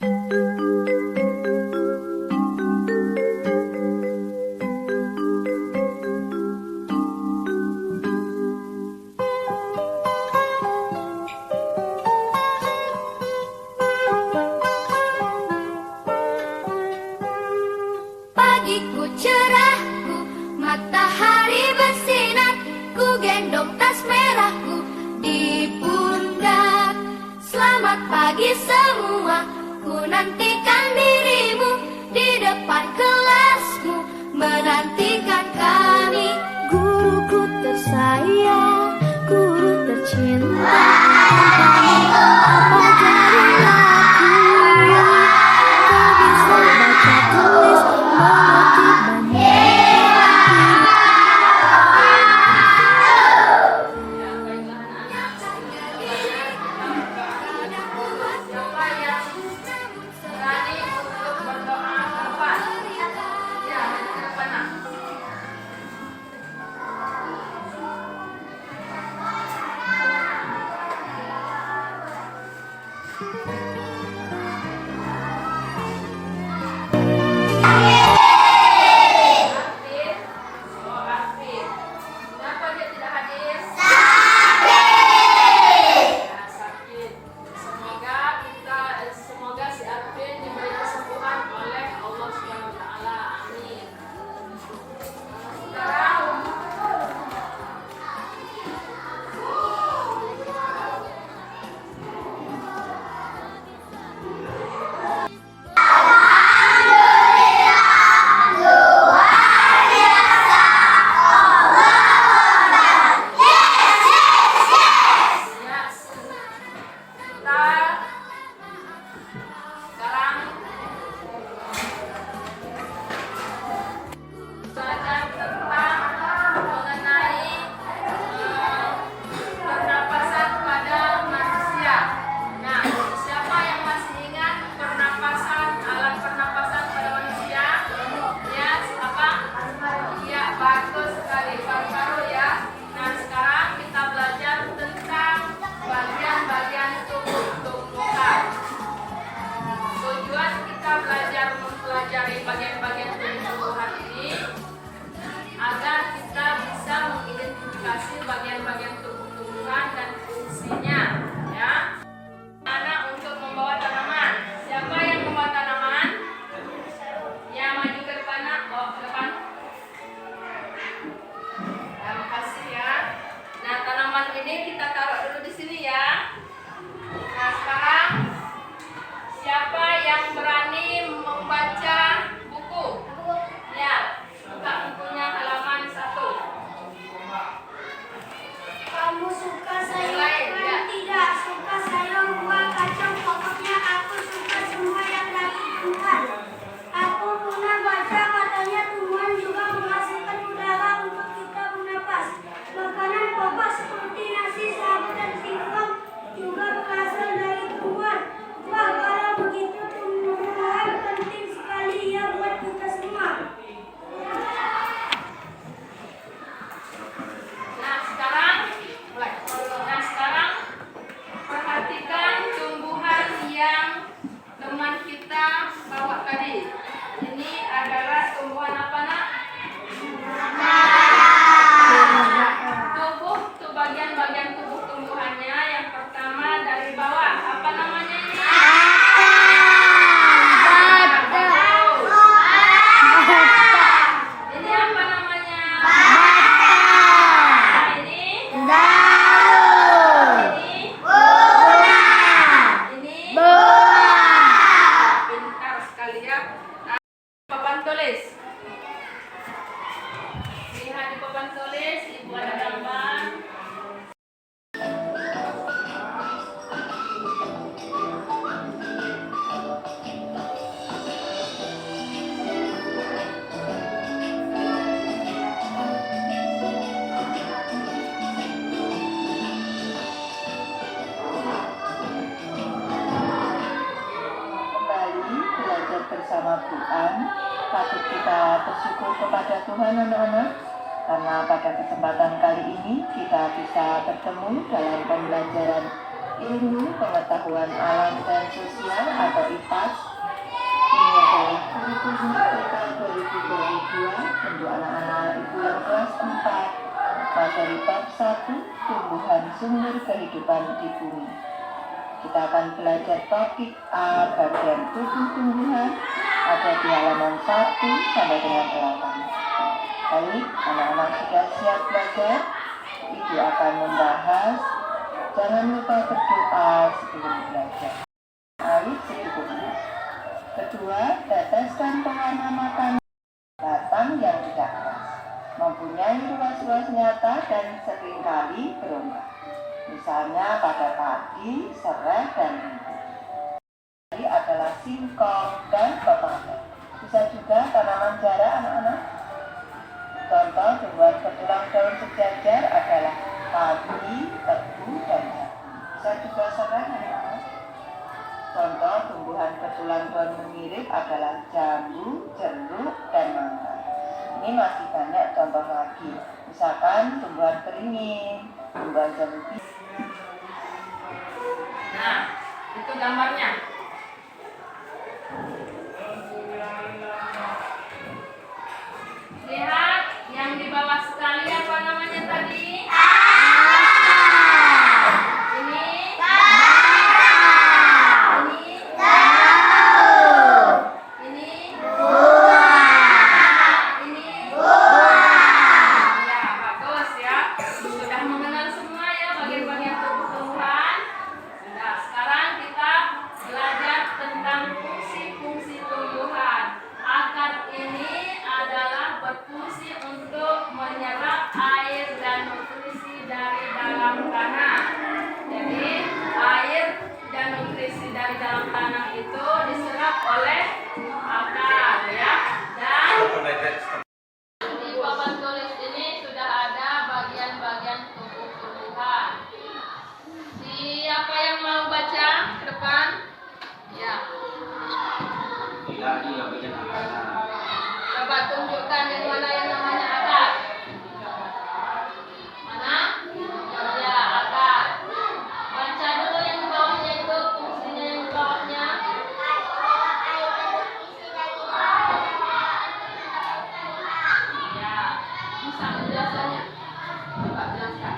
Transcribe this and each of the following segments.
Pagiku cerahku, matahari bersinar, ku gendong tas merahku di pundak. Selamat pagi semua, ku nantikan dirimu di depan kelasmu, menantikan kami. Guruku tersayang, guru tercinta, apa jadi aku? Kau bisa baca tulis, mengerti Semoga si Arvin diberi kesembuhan oleh Allah Subhanahu wa taala. Amin. Sekarang belajar tentang mengenai pernapasan pada manusia. Nah, siapa yang masih ingat pernapasan, alat pernapasan pada manusia? Ya, apa? Iya, bagus sekali, paru-paru ya. Nah, sekarang kita belajar tentang bagian-bagian tubuh tumbuhan. Tujuan kita belajar mempelajari bagian-bagian tumbuhan ini agar kita bisa mengidentifikasi bagian-bagian tubuh-tumbuhan dan fungsinya, ya. Anak untuk membawa tanaman. Siapa yang membawa tanaman? Ya, maju ke depan, Nak. Oh, ke depan. Terima kasih ya. Nah, tanaman ini kita taruh dulu di sini ya. Nah, sekarang siapa yang berani membaca buku? Ya, buka bukunya halaman 1. Kamu suka sayur Mulai, kan? ya. Tidak suka sayur, buah, kacang. Pokoknya aku suka semua yang dari tumbuhan. Aku pernah baca katanya tumbuhan juga menghasilkan udara untuk kita bernapas. Makanan pokok seperti nasi, sagu, dan singkong juga berasal dari tumbuhan. Wah, kalau begitu tumbuhan penting sekali ya buat kita semua. Nah, sekarang mulai. Nah, sekarang perhatikan tumbuhan yang teman kita bawa tadi. Ini adalah tumbuhan apa, Nak? Tubuh bagian-bagian tubuh tumbuhannya. Yang pertama dari bawah, apa namanya ini? Ini apa namanya? Nah, ini. Ini. Pintar sekali ya. Nah, papan tulis. Lihat di papan tulis, Ibu ada gambar. Kembali belajar bersama Tuhan, patut kita bersyukur kepada Tuhan anak-anak, karena pada kesempatan kali ini kita bisa bertemu dalam pembelajaran ilmu pengetahuan alam dan sosial atau IPAS. Ini adalah kurikulum TK 2022 untuk anak-anak ibu yang kelas 4, materi bab 1, tumbuhan sumber kehidupan di bumi. Kita akan belajar topik A bagian tubuh tumbuhan, ada di halaman 1 sampai dengan 8. Baik, anak-anak sudah siap belajar? Ibu akan membahas. Jangan lupa berdoa sebelum belajar. Air secukupnya. Kedua, teteskan pewarna makanan batang yang tidak keras, mempunyai ruas-ruas nyata dan seringkali berubah. Misalnya pada padi, serai, dan rindu. Ini adalah singkong dan pepaya. Bisa juga tanaman jara anak-anak. Contoh tumbuhan bertulang daun sejajar adalah padi, tebu, dan jagung. Bisa juga serai anak-anak. Contoh tumbuhan bertulang daun mengirik adalah jambu, jeruk, dan mangga. Ini masih banyak contoh lagi. Misalkan tumbuhan keringin, tumbuhan jambu. Nah, itu gambarnya. Lihat yang di bawah sekali apa namanya tadi? Ini ya, bagus ya. Sudah mengenal semua ya bagian-bagian tumbuh-tumbuhan. Sudah, sekarang kita belajar tentang fungsi-fungsi tumbuhan. Akar ini adalah berfungsi untuk menyerap air dan nutrisi dari dalam tanah. Jadi air dan nutrisi dari dalam tanah itu diserap oleh akar ya. Dan di papan tulis ini sudah ada bagian-bagian tubuh tumbuhan. Siapa yang mau baca ke depan? Ya. Coba tunjukkan yang mana yang namanya akar. Mana? Ya, akar. Baca dulu yang di bawahnya itu, fungsinya yang di bawahnya. Ya, bisa penjelasannya. Coba jelaskan.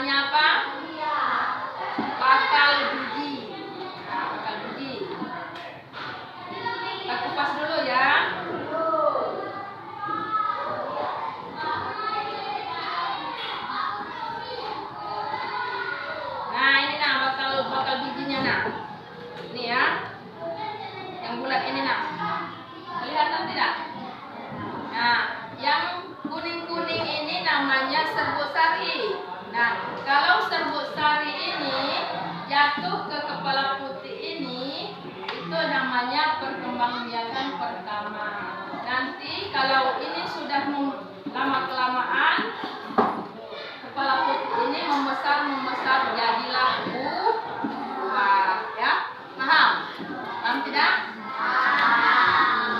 namanya apa? Bakal biji. Nah, bakal biji. Kita kupas dulu ya. Nah, ini nah bakal bijinya nah. Ini ya. Yang bulat ini nah. Kelihatan tidak? Nah, yang kuning-kuning ini namanya serbuk sari. Nah, kalau serbuk sari ini jatuh ke kepala putih ini, itu namanya perkembangbiakan pertama. Nanti kalau ini sudah lama-kelamaan, kepala putih ini membesar jadilah buah. Ya, paham? Paham tidak?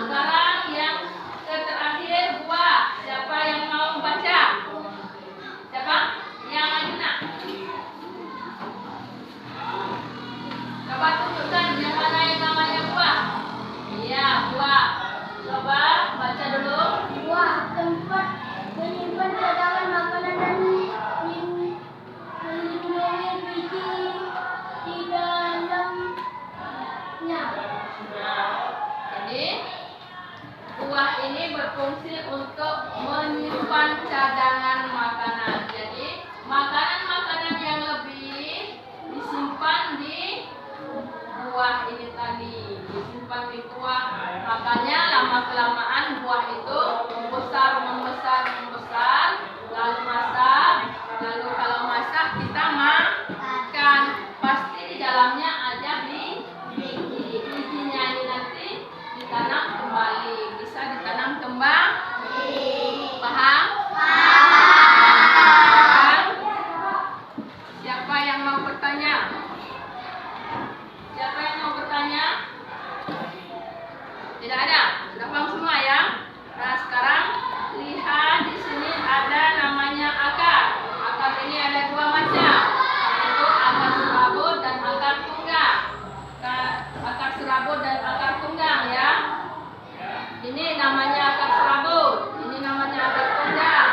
Sekarang yang terakhir buah. Siapa yang mau baca? Siapa? Yang maju nak? Coba tunjukkan yang mana yang namanya buah. Iya, buah. Coba baca dulu. Buah tempat menyimpan cadangan makanan dan melindungi biji di dalamnya. Nah, jadi buah ini berfungsi untuk menyimpan cadangan makanan. Jadi makanan-makanan yang lebih disimpan di buah ini tadi, disimpan di buah. Makanya lama-kelamaan buah itu membesar, lalu masak. Lalu kalau masak kita makan, pasti di dalamnya ada biji. Bijinya ini nanti ditanam kembali, bisa ditanam kembali. Paham? Paham? Siapa yang mau bertanya? Siapa yang mau bertanya? Tidak ada? Sudah paham semua ya? Nah, sekarang lihat di sini ada namanya akar. Akar ini ada dua macam, yaitu akar serabut dan akar tunggang. Akar serabut dan akar tunggang ya. Ini namanya akar serabut, ini namanya akar tunggang.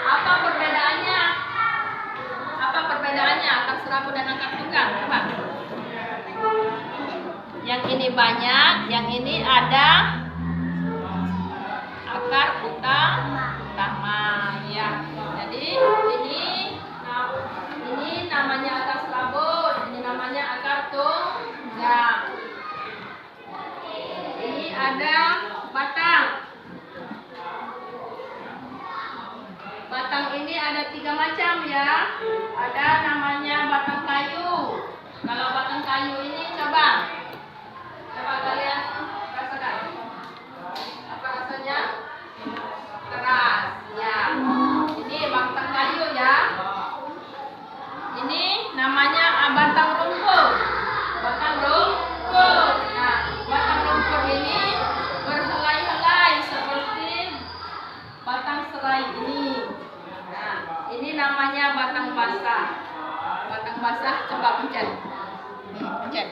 Apa perbedaannya? Apa perbedaannya akar serabut dan akar tunggang? Coba. Yang ini banyak, yang ini ada akar utama ya. Jadi ini namanya akar serabut, ini namanya akar tunggang. Ini ada batang. Batang ini ada 3 macam ya. Ada namanya batang kayu. Kalau batang kayu ini coba kalian rasakan. Apa rasanya? Keras ya. Ini batang kayu ya. Ini namanya batang rumput. Batang rumput. Nah, batang rumput ini berhelai-helai seperti batang serai ini. Nah, ini namanya batang basah. Batang basah, coba pencet. Pencet.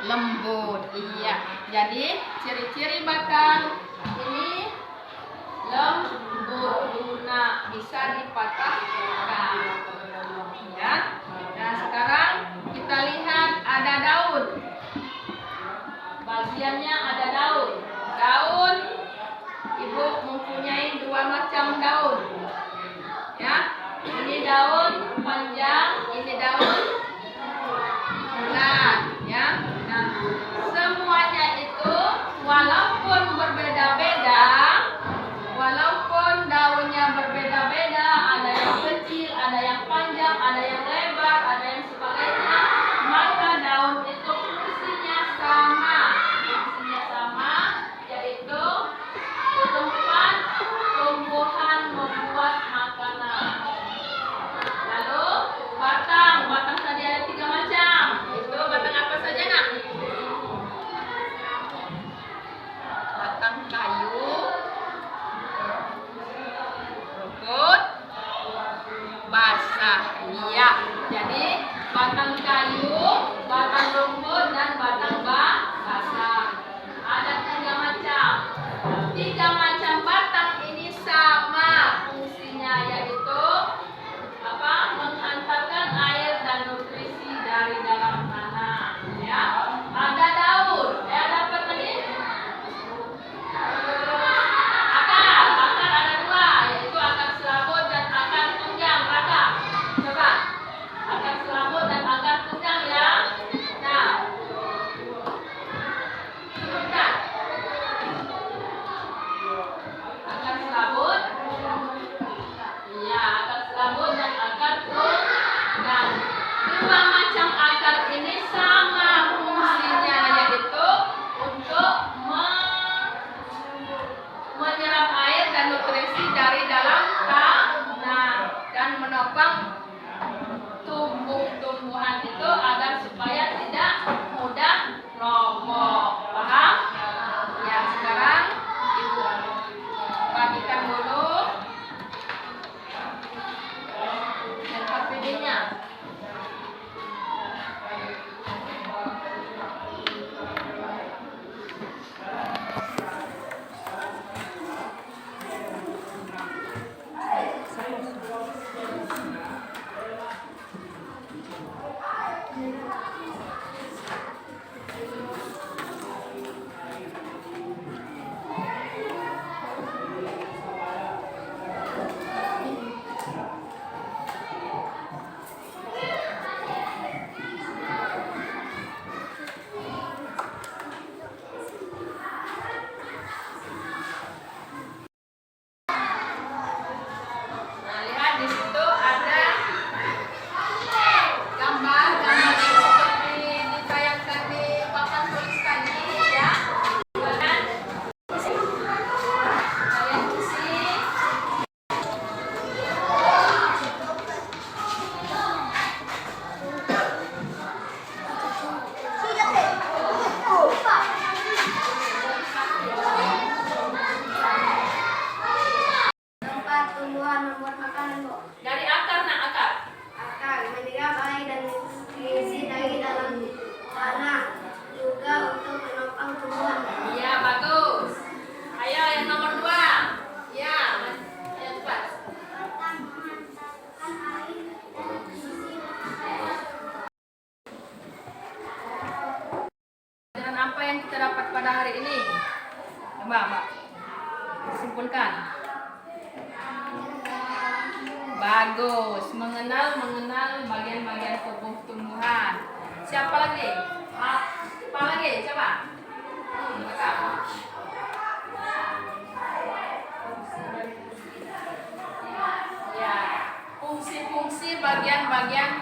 Lembut, iya. Jadi ciri-ciri batang ini lembut, lunak, bisa dipatahkan. Ya. Nah, sekarang kita lihat ada daun. Bagiannya ada daun. Daun, ibu mempunyai 2 macam daun. Ya, ini daun panjang, ini daun bulat. Ya. Nah, semuanya itu walaupun berbeda-beda, walaupun daunnya berbeda-beda, ada tumbuhan membuat makanan, Bu. Dari akar, nak akar. Akar menyerap air dan isi dari dalam tanah, juga untuk menopang tumbuhan. Iya, bagus. Ayo yang nomor 2. Ya, ayo cepat. Pelajaran apa yang kita dapat pada hari ini? Coba, Mbak. Simpulkan. Bagus, mengenal bagian-bagian tubuh tumbuhan. Siapa lagi? Apa lagi? Coba. Kakak. Ya, fungsi-fungsi bagian-bagian